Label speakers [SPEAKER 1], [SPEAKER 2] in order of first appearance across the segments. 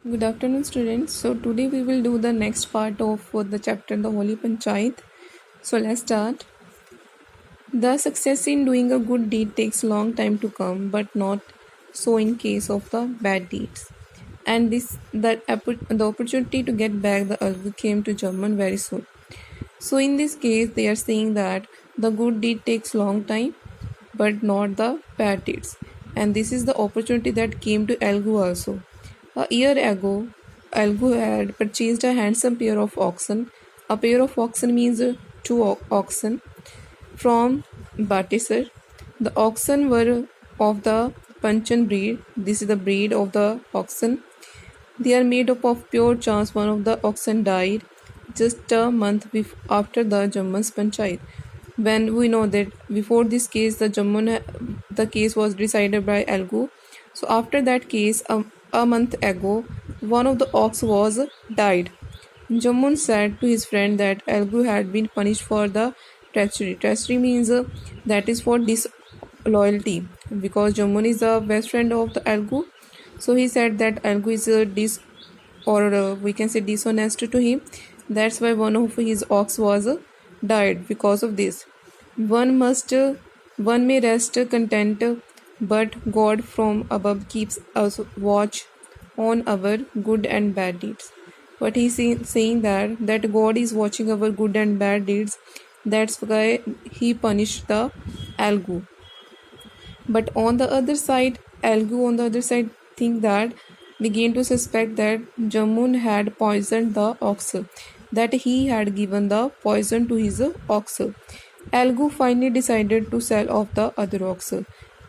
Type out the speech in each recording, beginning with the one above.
[SPEAKER 1] Good afternoon, students. So today we will do the next part of the chapter The Holy Panchayat. So let's start. The success in doing a good deed takes long time to come, but not so in case of the bad deeds. And the opportunity to get back the algu came to German very soon. So in this case, they are saying that the good deed takes long time, but not the bad deeds. And this is the opportunity that came to Algu also. A year ago, Algu had purchased a handsome pair of oxen. A pair of oxen means two oxen from Batisar. The oxen were of the Panchan breed. This is the breed of the oxen. They are made up of pure chance. One of the oxen died just a month after the Jammun's Panchayat. When we know that before this case, the case was decided by Algu. So after that case, a month ago, one of the ox was died. Jammun said to his friend that Algu had been punished for the treachery. Treachery means that is for disloyalty, because Jammun is the best friend of the Algu. So he said that Algu is we can say dishonest to him. That's why one of his ox was died because of this. One may rest content, but God from above keeps us watch on our good and bad deeds. But he's saying that God is watching our good and bad deeds. That's why he punished the Algu. But on the other side, Algu think that began to suspect that Jammun had poisoned the ox, that he had given the poison to his ox. Algu finally decided to sell off the other ox.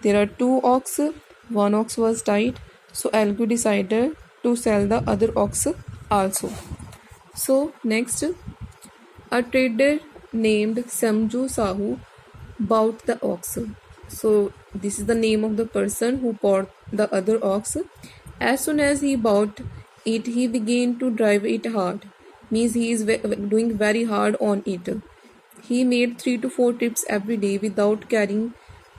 [SPEAKER 1] There are two ox, one ox was died, so Algu decided to sell the other ox also. So next, a trader named Samju Sahu bought the ox. So this is the name of the person who bought the other ox. As soon as he bought it, he began to drive it hard. Means he is doing very hard on it. He made 3 to 4 trips every day without caring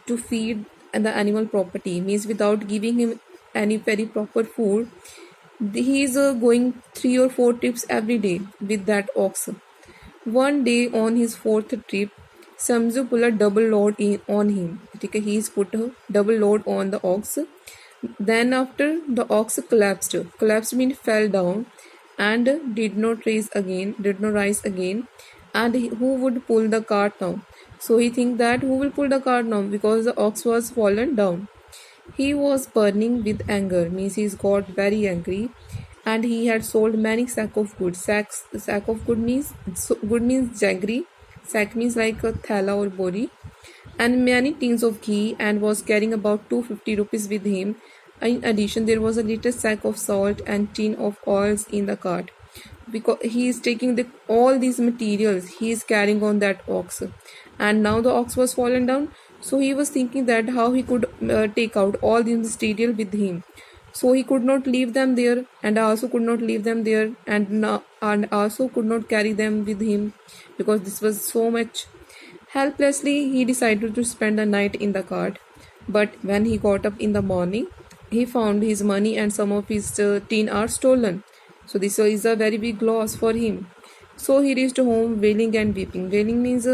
[SPEAKER 1] to feed the animal property. Means without giving him any very proper food. He is going 3 or 4 trips every day with that ox. One day on his fourth trip, Samju put a double load on him. He is put a double load on the ox. Then after the ox collapsed. Collapsed means fell down and did not rise again. And who would pull the cart now? So he think that who will pull the cart now, because the ox was fallen down. He was burning with anger, means he got very angry, and he had sold many sack of goods. Sack of good means jaggery. Sack means like a thala or bori, and many tins of ghee, and was carrying about 250 rupees with him. In addition, there was a little sack of salt and tin of oils in the cart. Because he is taking all these materials, he is carrying on that ox, and now the ox was fallen down. So he was thinking that how he could take out all these material with him. So he could not leave them there, and also could not leave them there, and also could not carry them with him, because this was so much. Helplessly, he decided to spend the night in the cart. But when he got up in the morning, he found his money and some of his tin are stolen. So this is a very big loss for him. So he reached home wailing and weeping. Wailing means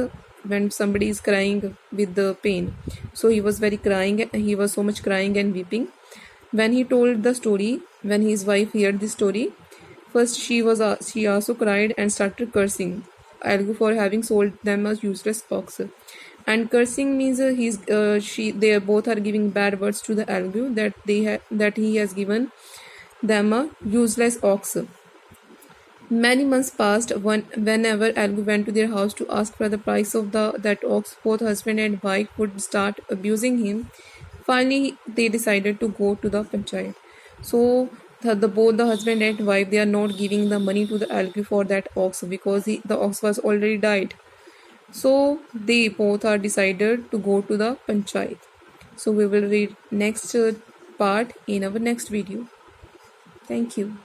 [SPEAKER 1] when somebody is crying with the pain. So he was so much crying and weeping. When he told the story, when his wife heard the story, first she also cried and started cursing Algu for having sold them a useless ox. And cursing means they both are giving bad words to the Algu, that he has given them a useless ox. Many months passed. Whenever Algu went to their house to ask for the price of that ox, both husband and wife would start abusing him. Finally, they decided to go to the panchayat. So both the husband and wife, they are not giving the money to the Algu for that ox, because the ox was already died. So they both are decided to go to the panchayat. So we will read next part in our next video. Thank you.